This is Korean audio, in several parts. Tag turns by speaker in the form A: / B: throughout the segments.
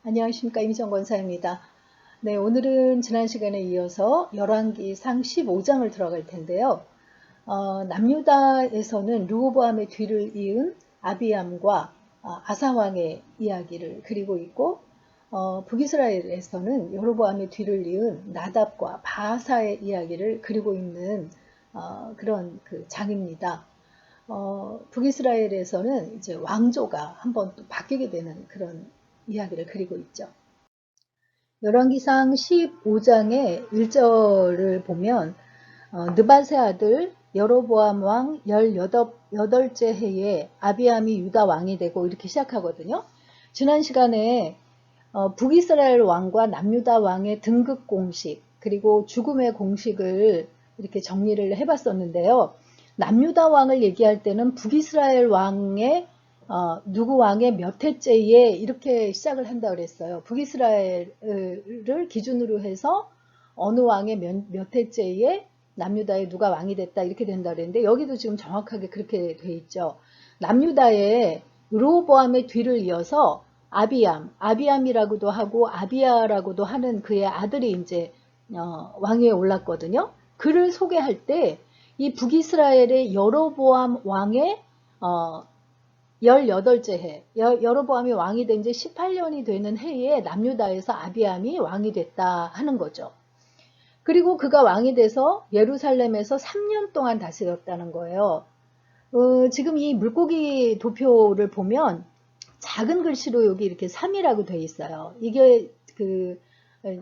A: 안녕하십니까, 임정 권사입니다. 네, 오늘은 지난 시간에 이어서 열왕기상 15장을 들어갈 텐데요. 남유다에서는 르호보암의 뒤를 이은 아비암과 아사왕의 이야기를 그리고 있고, 북이스라엘에서는 여로보암의 뒤를 이은 나답과 바하사의 이야기를 그리고 있는 그런 그 장입니다. 북이스라엘에서는 이제 왕조가 한번 또 바뀌게 되는 그런 이야기를 그리고 있죠. 열왕기상 15장의 1절을 보면 느밧의 아들 여로보암 왕 18째 해에 아비암이 유다 왕이 되고 이렇게 시작하거든요. 지난 시간에 북이스라엘 왕과 남유다 왕의 등극 공식 그리고 죽음의 공식을 이렇게 정리를 해봤었는데요. 남유다 왕을 얘기할 때는 북이스라엘 왕의 누구 왕의 몇 해째에 이렇게 시작을 한다 그랬어요. 북이스라엘을 기준으로 해서 어느 왕의 몇 해째에 남유다에 누가 왕이 됐다 이렇게 된다 그랬는데 여기도 지금 정확하게 그렇게 돼 있죠. 남유다의 르호보암의 뒤를 이어서 아비암이라고도 하고 아비야라고도 하는 그의 아들이 이제 왕위에 올랐거든요. 그를 소개할 때 이 북이스라엘의 여로보암 왕의 18째 해, 여로보암이 왕이 된 지 18년이 되는 해에 남유다에서 아비암이 왕이 됐다 하는 거죠. 그리고 그가 왕이 돼서 예루살렘에서 3년 동안 다스렸다는 거예요. 지금 이 물고기 도표를 보면 작은 글씨로 여기 이렇게 3이라고 돼 있어요. 이게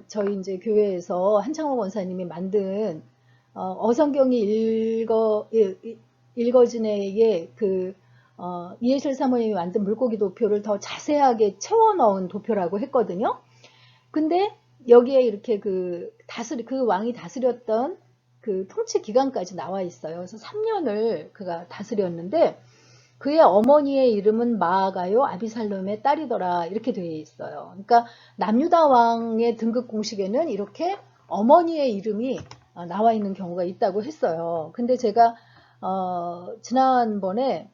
A: 저희 이제 교회에서 한창호 권사님이 만든 어성경이 읽어지네의 이해실 사모님이 만든 물고기 도표를 더 자세하게 채워 넣은 도표라고 했거든요. 근데 여기에 이렇게 그 왕이 다스렸던 그 통치 기간까지 나와 있어요. 그래서 3년을 그가 다스렸는데 그의 어머니의 이름은 마아가요 아비살롬의 딸이더라 이렇게 되어 있어요. 그러니까 남유다 왕의 등극 공식에는 이렇게 어머니의 이름이 나와 있는 경우가 있다고 했어요. 근데 제가 지난번에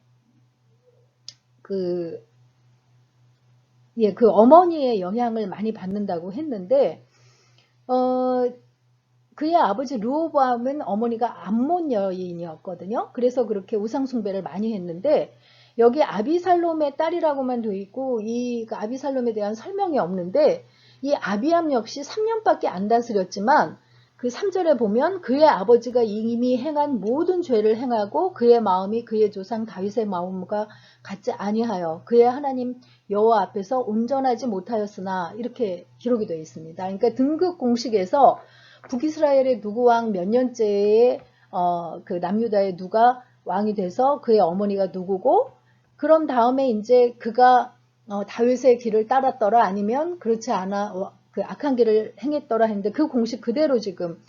A: 그 어머니의 영향을 많이 받는다고 했는데 그의 아버지 르호보암은 어머니가 암몬 여인이었거든요. 그래서 그렇게 우상 숭배를 많이 했는데 여기 아비살롬의 딸이라고만 돼 있고 이 아비살롬에 대한 설명이 없는데 이 아비암 역시 3년밖에 안 다스렸지만 그 3절에 보면 그의 아버지가 이미 행한 모든 죄를 행하고 그의 마음이 그의 조상 다윗의 마음과 같지 아니하여 그의 하나님 여호와 앞에서 온전하지 못하였으나 이렇게 기록이 되어 있습니다. 그러니까 등극 공식에서 북이스라엘의 누구 왕 몇 년째에 그 남유다의 누가 왕이 돼서 그의 어머니가 누구고 그런 다음에 이제 그가 다윗의 길을 따랐더라 아니면 그렇지 않아 그 악한 길을 행했더라 했는데 그 공식 그대로 지금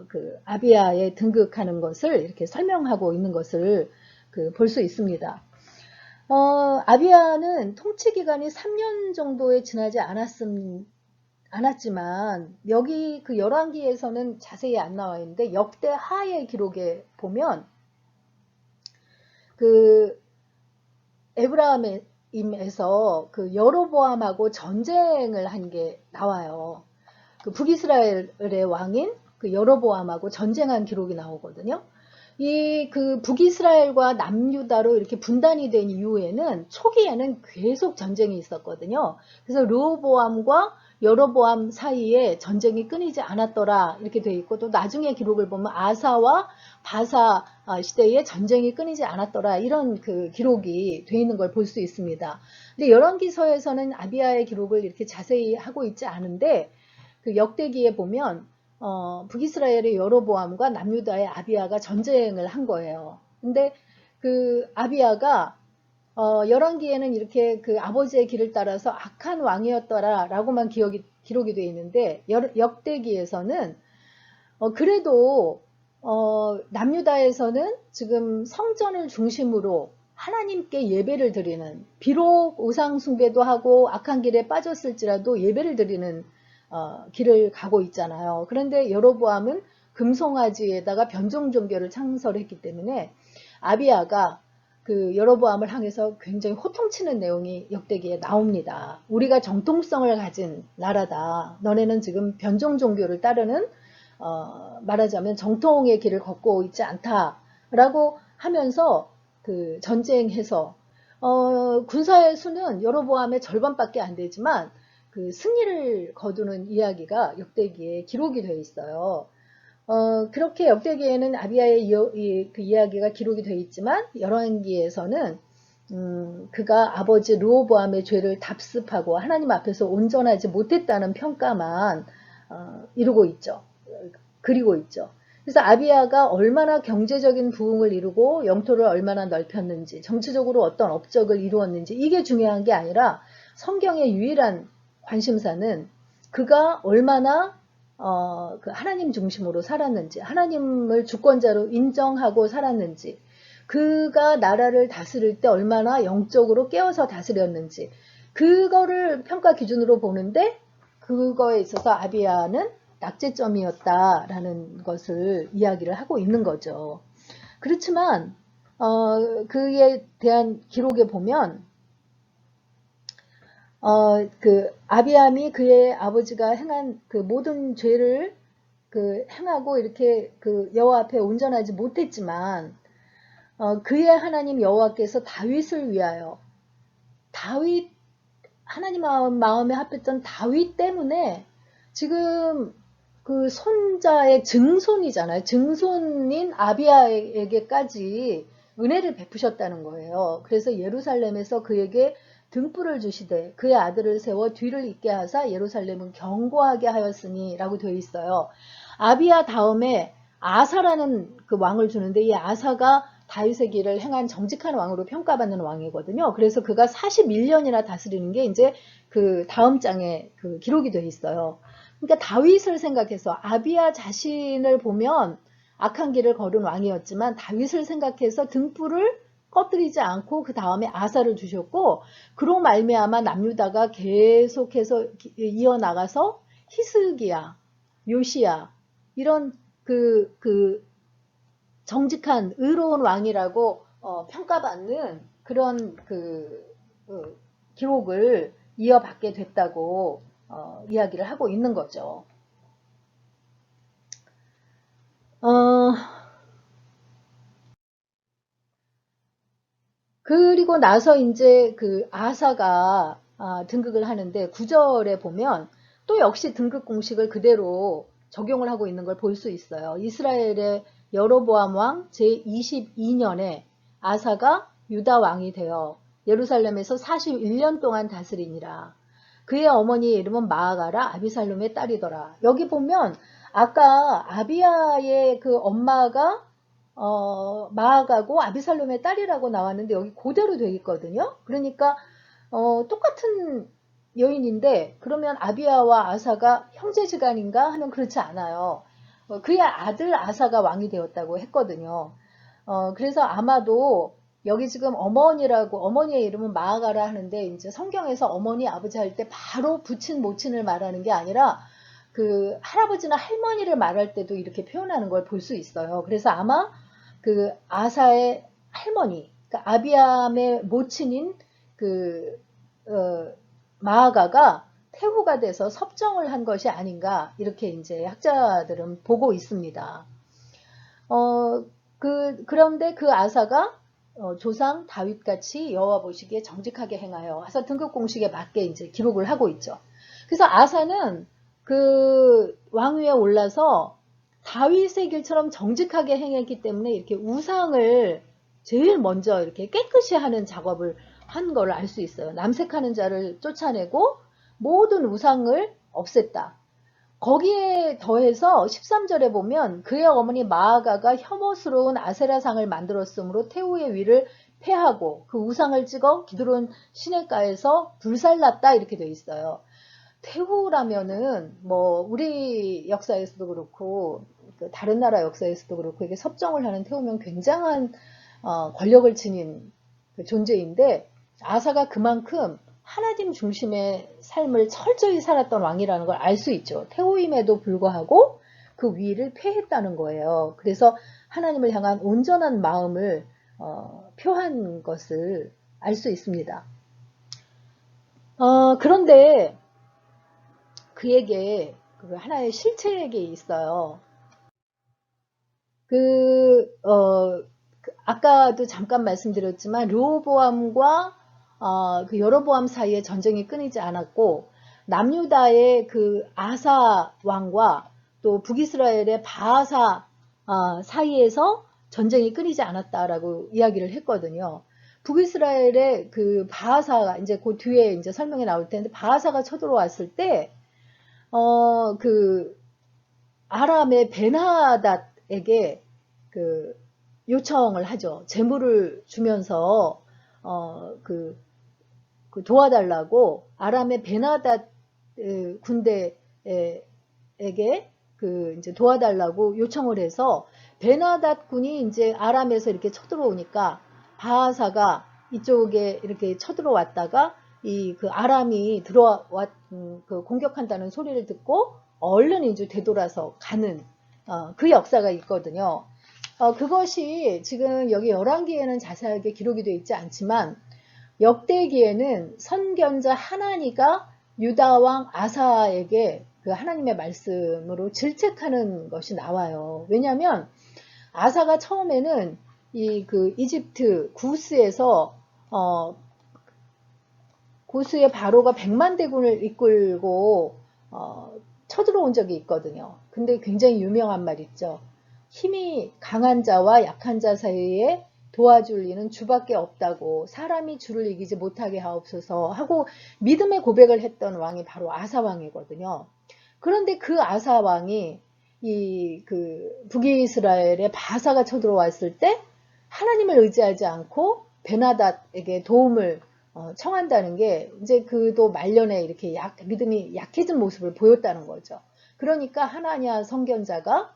A: 그 아비야에 등극하는 것을 이렇게 설명하고 있는 것을 볼 수 있습니다. 아비야는 통치 기간이 3년 정도에 지나지 않았지만 여기 그 열왕기에서는 자세히 안 나와 있는데 역대 하의 기록에 보면 그 에브라임에서 그 여로보암하고 전쟁을 한 게 나와요. 그 북이스라엘의 왕인 그 여로보암하고 전쟁한 기록이 나오거든요. 이 그 북이스라엘과 남유다로 이렇게 분단이 된 이후에는 초기에는 계속 전쟁이 있었거든요. 그래서 르호보암과 여로보암 사이에 전쟁이 끊이지 않았더라 이렇게 돼 있고 또 나중에 기록을 보면 아사와 바사 시대에 전쟁이 끊이지 않았더라 이런 그 기록이 돼 있는 걸 볼 수 있습니다. 근데 열왕기서에서는 아비야의 기록을 이렇게 자세히 하고 있지 않은데 그 역대기에 보면 북이스라엘의 여로보암과 남유다의 아비야가 전쟁을 한 거예요. 근데 그 아비야가 열왕기에는 이렇게 그 아버지의 길을 따라서 악한 왕이었더라라고만 기록이 되어 있는데 역대기에서는 그래도 남유다에서는 지금 성전을 중심으로 하나님께 예배를 드리는 비록 우상 숭배도 하고 악한 길에 빠졌을지라도 예배를 드리는 길을 가고 있잖아요. 그런데 여로보암은 금송아지에다가 변종 종교를 창설했기 때문에 아비야가 그 여로보암을 향해서 굉장히 호통치는 내용이 역대기에 나옵니다. 우리가 정통성을 가진 나라다. 너네는 지금 변종 종교를 따르는 말하자면 정통의 길을 걷고 있지 않다라고 하면서 그 전쟁해서 군사의 수는 여로보암의 절반밖에 안 되지만 그 승리를 거두는 이야기가 역대기에 기록이 되어 있어요. 그렇게 역대기에는 아비야의 그 이야기가 기록이 되어 있지만 열왕기에서는 그가 아버지 르호보암의 죄를 답습하고 하나님 앞에서 온전하지 못했다는 평가만 이루고 있죠. 그리고 있죠. 그래서 아비야가 얼마나 경제적인 부흥을 이루고 영토를 얼마나 넓혔는지, 정치적으로 어떤 업적을 이루었는지 이게 중요한 게 아니라 성경의 유일한 관심사는 그가 얼마나 그 하나님 중심으로 살았는지, 하나님을 주권자로 인정하고 살았는지, 그가 나라를 다스릴 때 얼마나 영적으로 깨어서 다스렸는지, 그거를 평가 기준으로 보는데 그거에 있어서 아비야는 낙제점이었다라는 것을 이야기를 하고 있는 거죠. 그렇지만 그에 대한 기록에 보면 그 아비암이 그의 아버지가 행한 그 모든 죄를 그 행하고 이렇게 그 여호와 앞에 온전하지 못했지만 그의 하나님 여호와께서 다윗을 위하여 다윗 하나님 마음에 합했던 다윗 때문에 지금 그 손자의 증손이잖아요. 증손인 아비야에게까지 은혜를 베푸셨다는 거예요. 그래서 예루살렘에서 그에게 등불을 주시되 그의 아들을 세워 뒤를 잇게 하사 예루살렘은 견고하게 하였으니 라고 되어 있어요. 아비야 다음에 아사라는 그 왕을 주는데 이 아사가 다윗의 길을 행한 정직한 왕으로 평가받는 왕이거든요. 그래서 그가 41년이나 다스리는 게 이제 그 다음 장에 그 기록이 되어 있어요. 그러니까 다윗을 생각해서 아비야 자신을 보면 악한 길을 걸은 왕이었지만 다윗을 생각해서 등불을 꺼뜨리지 않고 그 다음에 아사를 주셨고 그로 말미암아 남유다가 계속해서 이어나가서 히스기야, 요시야 이런 그 정직한 의로운 왕이라고 평가받는 그런 기록을 이어받게 됐다고 이야기를 하고 있는 거죠. 그리고 나서 이제 그 아사가 등극을 하는데 9절에 보면 또 역시 등극 공식을 그대로 적용을 하고 있는 걸 볼 수 있어요. 이스라엘의 여로보암 왕 제22년에 아사가 유다 왕이 되어 예루살렘에서 41년 동안 다스리니라. 그의 어머니의 이름은 마아가라 아비살롬의 딸이더라. 여기 보면 아까 아비야의 그 엄마가 마아가고 아비살롬의 딸이라고 나왔는데 여기 그대로 되어 있거든요. 그러니까 똑같은 여인인데 그러면 아비야와 아사가 형제지간인가 하면 그렇지 않아요. 그의 아들 아사가 왕이 되었다고 했거든요. 그래서 아마도 여기 지금 어머니의 이름은 마아가라 하는데 이제 성경에서 어머니 아버지 할 때 바로 부친 모친을 말하는 게 아니라 그 할아버지나 할머니를 말할 때도 이렇게 표현하는 걸 볼 수 있어요. 그래서 아마 그 아사의 할머니, 그러니까 아비암의 모친인 그 마아가가 태후가 돼서 섭정을 한 것이 아닌가 이렇게 이제 학자들은 보고 있습니다. 그런데 그 아사가 조상 다윗같이 여호와 보시기에 정직하게 행하여 하사 등급 공식에 맞게 이제 기록을 하고 있죠. 그래서 아사는 그 왕위에 올라서 다윗의 길처럼 정직하게 행했기 때문에 이렇게 우상을 제일 먼저 이렇게 깨끗이 하는 작업을 한 걸 알 수 있어요. 남색하는 자를 쫓아내고 모든 우상을 없앴다. 거기에 더해서 13절에 보면 그의 어머니 마아가가 혐오스러운 아세라상을 만들었으므로 태후의 위를 폐하고 그 우상을 찍어 기드론 시냇가에서 불살랐다 이렇게 돼 있어요. 태후라면은 뭐 우리 역사에서도 그렇고 다른 나라 역사에서도 그렇고 이게 섭정을 하는 태후면 굉장한 권력을 지닌 그 존재인데 아사가 그만큼 하나님 중심의 삶을 철저히 살았던 왕이라는 걸 알 수 있죠. 태후임에도 불구하고 그 위를 폐했다는 거예요. 그래서 하나님을 향한 온전한 마음을 표한 것을 알 수 있습니다. 그런데 그에게 하나의 실책이 있어요. 아까도 잠깐 말씀드렸지만 르호보암과 그 여로보암 사이에 전쟁이 끊이지 않았고 남유다의 그 아사 왕과 또 북이스라엘의 바하사 사이에서 전쟁이 끊이지 않았다라고 이야기를 했거든요. 북이스라엘의 그 바하사가 이제 그 뒤에 이제 설명이 나올 텐데 바하사가 쳐들어왔을 때 그 아람의 베나닷에게 그 요청을 하죠. 재물을 주면서 그 도와달라고 아람의 베나닷 군대에게 그 이제 도와달라고 요청을 해서 베나닷 군이 이제 아람에서 이렇게 쳐들어오니까 바하사가 이쪽에 이렇게 쳐들어왔다가 이 그 아람이 들어왔 그 공격한다는 소리를 듣고 얼른 이제 되돌아서 가는 그 역사가 있거든요. 그것이 지금 여기 열왕기에는 자세하게 기록이 되어 있지 않지만 역대기에는 선견자 하나니가 유다 왕 아사에게 그 하나님의 말씀으로 질책하는 것이 나와요. 왜냐하면 아사가 처음에는 이 그 이집트 구스에서 구스의 바로가 100만 대군을 이끌고 쳐들어온 적이 있거든요. 근데 굉장히 유명한 말 있죠. 힘이 강한 자와 약한 자 사이에 도와줄 이는 주밖에 없다고 사람이 주를 이기지 못하게 하옵소서 하고 믿음의 고백을 했던 왕이 바로 아사 왕이거든요. 그런데 그 아사 왕이 이 그 북이스라엘의 바사가 쳐들어왔을 때 하나님을 의지하지 않고 베나닷에게 도움을 청한다는 게 이제 그도 말년에 이렇게 믿음이 약해진 모습을 보였다는 거죠. 그러니까 하나냐 선견자가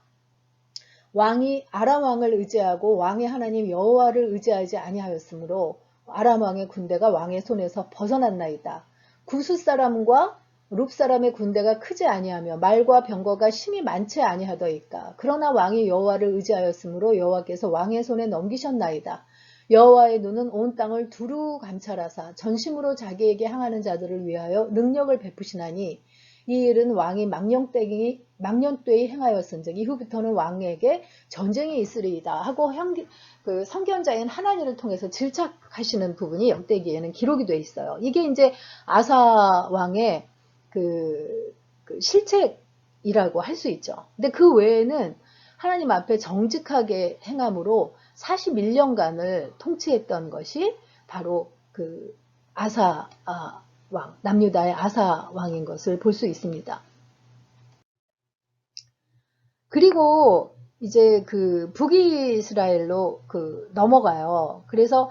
A: 왕이 아람 왕을 의지하고 왕의 하나님 여호와를 의지하지 아니하였으므로 아람 왕의 군대가 왕의 손에서 벗어났나이다. 구스 사람과 룹 사람의 군대가 크지 아니하며 말과 병거가 심히 많지 아니하더이까. 그러나 왕이 여호와를 의지하였으므로 여호와께서 왕의 손에 넘기셨나이다. 여호와의 눈은 온 땅을 두루 감찰하사 전심으로 자기에게 향하는 자들을 위하여 능력을 베푸시나니 이 일은 왕이 망령되이 행하였은즉 이후부터는 왕에게 전쟁이 있으리이다 하고 그 선견자인 하나님을 통해서 질책하시는 부분이 역대기에는 기록이 돼 있어요. 이게 이제 아사 왕의 그 실책이라고 할 수 있죠. 근데 그 외에는 하나님 앞에 정직하게 행함으로 41년간을 통치했던 것이 바로 그 아사 왕, 남유다의 아사 왕인 것을 볼 수 있습니다. 그리고 이제 그 북이스라엘로 그 넘어가요. 그래서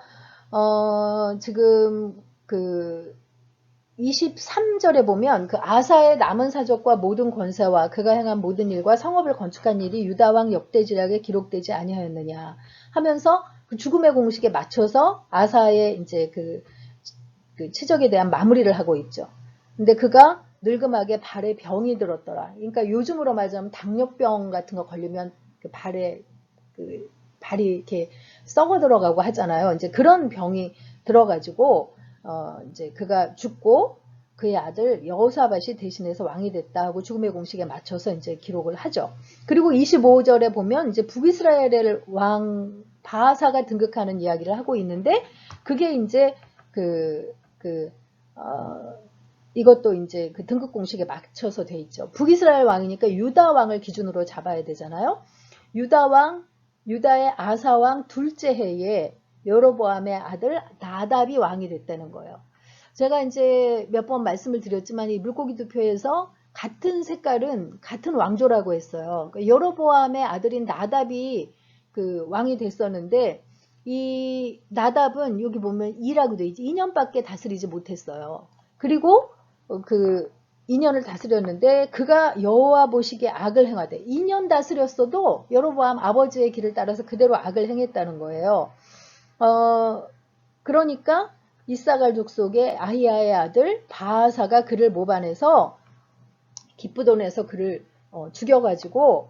A: 지금 그 23절에 보면 그 아사의 남은 사적과 모든 권세와 그가 행한 모든 일과 성읍을 건축한 일이 유다왕 역대지략에 기록되지 아니하였느냐 하면서 그 죽음의 공식에 맞춰서 아사의 이제 그 치적에 대한 마무리를 하고 있죠. 근데 그가 늙음하게 발에 병이 들었더라. 그러니까 요즘으로 말하자면 당뇨병 같은 거 걸리면 그 발에 그 발이 이렇게 썩어 들어가고 하잖아요. 이제 그런 병이 들어가지고 이제 그가 죽고 그의 아들 여호사밧이 대신해서 왕이 됐다 하고 죽음의 공식에 맞춰서 이제 기록을 하죠. 그리고 25절에 보면 이제 북이스라엘의 왕 바하사가 등극하는 이야기를 하고 있는데 그게 이제 이것도 이제 그 등극 공식에 맞춰서 돼 있죠. 북이스라엘 왕이니까 유다 왕을 기준으로 잡아야 되잖아요. 유다의 아사 왕 둘째 해에 여로보암의 아들 나답이 왕이 됐다는 거예요. 제가 이제 몇 번 말씀을 드렸지만 이 물고기 투표에서 같은 색깔은 같은 왕조라고 했어요. 그러니까 여로보암의 아들인 나답이 그 왕이 됐었는데 이 나답은 여기 보면 2라고 돼 있지 2년밖에 다스리지 못했어요. 그리고 그 2년을 다스렸는데 그가 여호와 보시기에 악을 행하되 2년 다스렸어도 여로보암 아버지의 길을 따라서 그대로 악을 행했다는 거예요. 그러니까 이사갈 족속의 아히야의 아들 바하사가 그를 모반해서 기쁘돈에서 그를 죽여가지고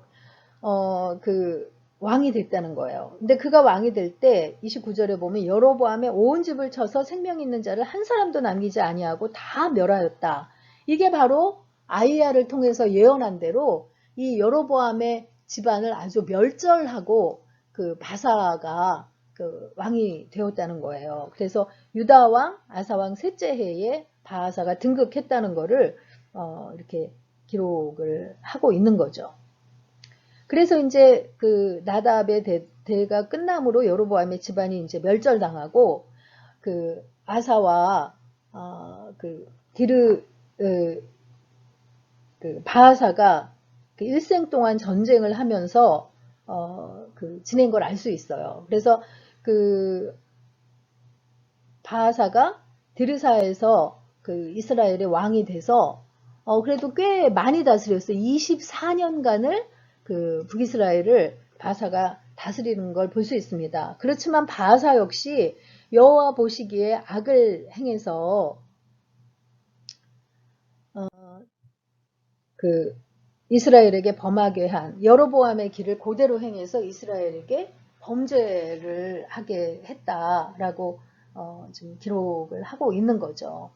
A: 그 왕이 됐다는 거예요. 근데 그가 왕이 될 때 29절에 보면 여로보암의 온 집을 쳐서 생명 있는 자를 한 사람도 남기지 아니하고 다 멸하였다. 이게 바로 아이야를 통해서 예언한 대로 이 여로보암의 집안을 아주 멸절하고 그 바사가 그 왕이 되었다는 거예요. 그래서 유다 왕, 아사 왕 셋째 해에 바사가 등극했다는 거를 이렇게 기록을 하고 있는 거죠. 그래서 이제 그 나답의 대가 끝남으로 여로보암의 집안이 이제 멸절당하고 그 아사와 그 그 바하사가 그 일생 동안 전쟁을 하면서 그 지낸 걸 알 수 있어요. 그래서 그 바하사가 드르사에서 그 이스라엘의 왕이 돼서 그래도 꽤 많이 다스렸어요. 24년간을 그 북이스라엘을 바하사가 다스리는 걸 볼 수 있습니다. 그렇지만 바하사 역시 여호와 보시기에 악을 행해서 그 이스라엘에게 범하게 한 여로보암의 길을 그대로 행해서 이스라엘에게 범죄를 하게 했다라고 지금 기록을 하고 있는 거죠.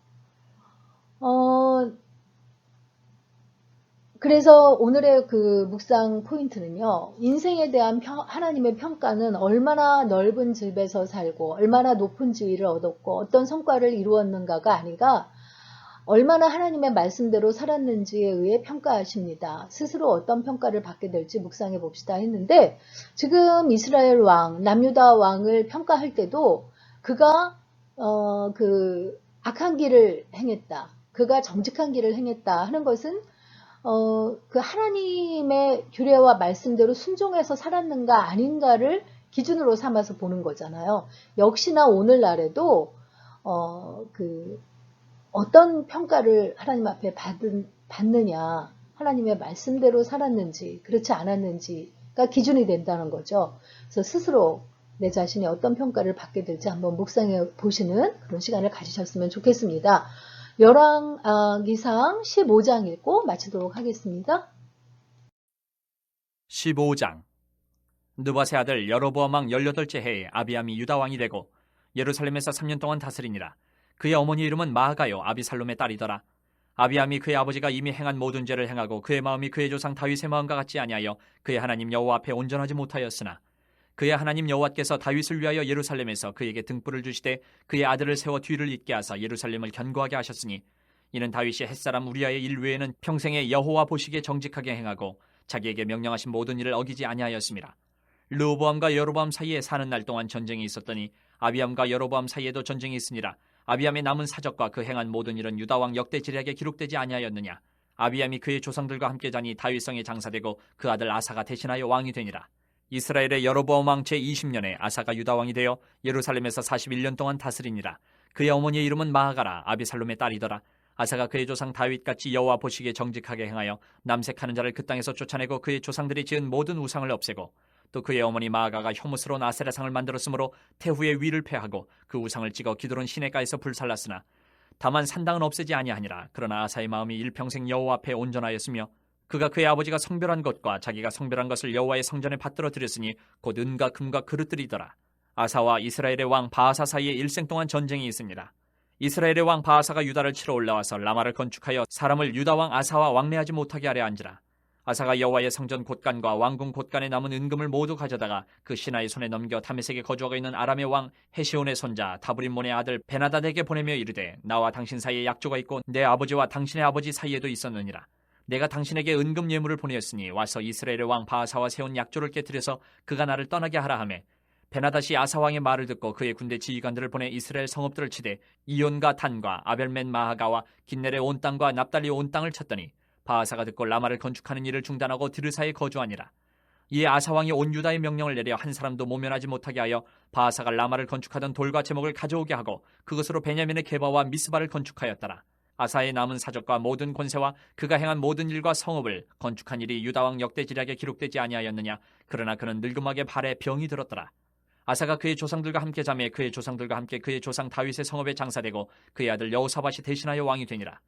A: 그래서 오늘의 그 묵상 포인트는요. 인생에 대한 하나님의 평가는 얼마나 넓은 집에서 살고 얼마나 높은 지위를 얻었고 어떤 성과를 이루었는가가 아니라 얼마나 하나님의 말씀대로 살았는지에 의해 평가하십니다. 스스로 어떤 평가를 받게 될지 묵상해 봅시다 했는데 지금 이스라엘 왕, 남유다 왕을 평가할 때도 그가 그 악한 길을 행했다. 그가 정직한 길을 행했다 하는 것은 그 하나님의 규례와 말씀대로 순종해서 살았는가 아닌가를 기준으로 삼아서 보는 거잖아요. 역시나 오늘날에도 그 어떤 평가를 하나님 앞에 받느냐, 하나님의 말씀대로 살았는지 그렇지 않았는지가 기준이 된다는 거죠. 그래서 스스로 내 자신이 어떤 평가를 받게 될지 한번 묵상해 보시는 그런 시간을 가지셨으면 좋겠습니다. 열왕기상 15장 읽고 마치도록 하겠습니다.
B: 15장. 느밧의 아들 여로보암 왕 18째 해에 아비암이 유다 왕이 되고 예루살렘에서 3년 동안 다스리니라. 그의 어머니 이름은 마아가요 아비살롬의 딸이더라. 아비암이 그의 아버지가 이미 행한 모든 죄를 행하고 그의 마음이 그의 조상 다윗의 마음과 같지 아니하여 그의 하나님 여호와 앞에 온전하지 못하였으나 그의 하나님 여호와께서 다윗을 위하여 예루살렘에서 그에게 등불을 주시되 그의 아들을 세워 뒤를 잇게 하사 예루살렘을 견고하게 하셨으니 이는 다윗이 햇사람 우리아의 일 외에는 평생에 여호와 보시기에 정직하게 행하고 자기에게 명령하신 모든 일을 어기지 아니하였습니다. 르호보암과 여로보암 사이에 사는 날 동안 전쟁이 있었더니 아비암과 여로보암 사이에도 전쟁이 있으니라. 아비암의 남은 사적과 그 행한 모든 일은 유다왕 역대 지략에 기록되지 아니하였느냐. 아비암이 그의 조상들과 함께 자니 다윗성에 장사되고 그 아들 아사가 대신하여 왕이 되니라. 이스라엘의 여로보암 왕 제20년에 아사가 유다왕이 되어 예루살렘에서 41년 동안 다스리니라. 그의 어머니의 이름은 마아가라 아비살롬의 딸이더라. 아사가 그의 조상 다윗같이 여호와 보시기에 정직하게 행하여 남색하는 자를 그 땅에서 쫓아내고 그의 조상들이 지은 모든 우상을 없애고 또 그의 어머니 마아가가 혐오스러운 아세라상을 만들었으므로 태후의 위를 패하고 그 우상을 찍어 기드론 시내가에서 불살랐으나 다만 산당은 없애지 아니하니라. 그러나 아사의 마음이 일평생 여호와 앞에 온전하였으며 그가 그의 아버지가 성별한 것과 자기가 성별한 것을 여호와의 성전에 받들어 드렸으니 곧 은과 금과 그릇들이더라. 아사와 이스라엘의 왕 바하사 사이에 일생 동안 전쟁이 있습니다. 이스라엘의 왕 바하사가 유다를 치러 올라와서 라마를 건축하여 사람을 유다 왕 아사와 왕래하지 못하게 하려 한지라. 아사가 여호와의 성전 곳간과 왕궁 곳간에 남은 은금을 모두 가져다가 그 신하의 손에 넘겨 다메섹에 거주하고 있는 아람의 왕 헤시온의 손자 다브림몬의 아들 베나닷에게 보내며 이르되 나와 당신 사이에 약조가 있고 내 아버지와 당신의 아버지 사이에도 있었느니라. 내가 당신에게 은금 예물을 보내었으니 와서 이스라엘의 왕 바하사와 세운 약조를 깨뜨려서 그가 나를 떠나게 하라 하매 베나닷이 아사 왕의 말을 듣고 그의 군대 지휘관들을 보내 이스라엘 성읍들을 치되 이온과 단과 아벨멘 마하가와 긴넬의 온 땅과 납달리 온 땅을 쳤더니 바하사가 듣고 라마를 건축하는 일을 중단하고 드르사에 거주하니라. 이에 아사 왕이 온 유다의 명령을 내려 한 사람도 모면하지 못하게 하여 바하사가 라마를 건축하던 돌과 제목을 가져오게 하고 그것으로 베냐민의 게바와 미스바를 건축하였더라. 아사의 남은 사적과 모든 권세와 그가 행한 모든 일과 성읍을 건축한 일이 유다 왕 역대 지략에 기록되지 아니하였느냐. 그러나 그는 늙음하게 발에 병이 들었더라. 아사가 그의 조상들과 함께 자매 그의 조상들과 함께 그의 조상 다윗의 성읍에 장사되고 그의 아들 여호사밧이 대신하여 왕이 되니라.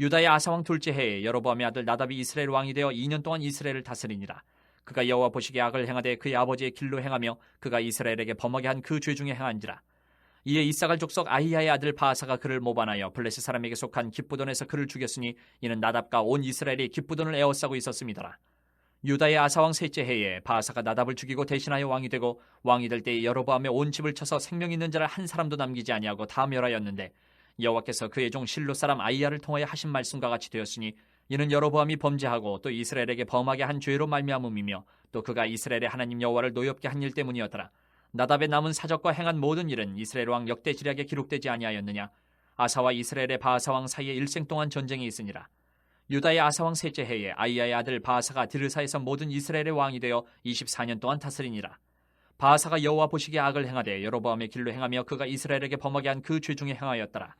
B: 유다의 아사 왕 둘째 해에 여로보암의 아들 나답이 이스라엘 왕이 되어 2년 동안 이스라엘을 다스리니라. 그가 여호와 보시기에 악을 행하되 그의 아버지의 길로 행하며 그가 이스라엘에게 범하게 한 그 죄 중에 행한지라. 이에 이사갈 족속 아히야의 아들 바아사가 그를 모반하여 블레셋 사람에게 속한 기브돈에서 그를 죽였으니 이는 나답과 온 이스라엘이 기브돈을 에워싸고 있었음이더라. 유다의 아사왕 셋째 해에 바아사가 나답을 죽이고 대신하여 왕이 되고 왕이 될 때에 여로보암의 온 집을 쳐서 생명 있는 자를 한 사람도 남기지 아니하고 다 멸하였는데 여호와께서 그의 종 실로 사람 아히야를 통하여 하신 말씀과 같이 되었으니 이는 여로보암이 범죄하고 또 이스라엘에게 범하게 한 죄로 말미암음이며 또 그가 이스라엘의 하나님 여호와를 노엽게 한 일 때문이었더라. 나답의 남은 사적과 행한 모든 일은 이스라엘 왕 역대 지략에 기록되지 아니하였느냐. 아사와 이스라엘의 바아사 왕 사이에 일생 동안 전쟁이 있으니라. 유다의 아사 왕 셋째 해에 아히야의 아들 바아사가 디르사에서 모든 이스라엘의 왕이 되어 24년 동안 다스리니라. 바아사가 여호와 보시기에 악을 행하되 여로보암의 길로 행하며 그가 이스라엘에게 범하게 한 그 죄 중에 행하였더라.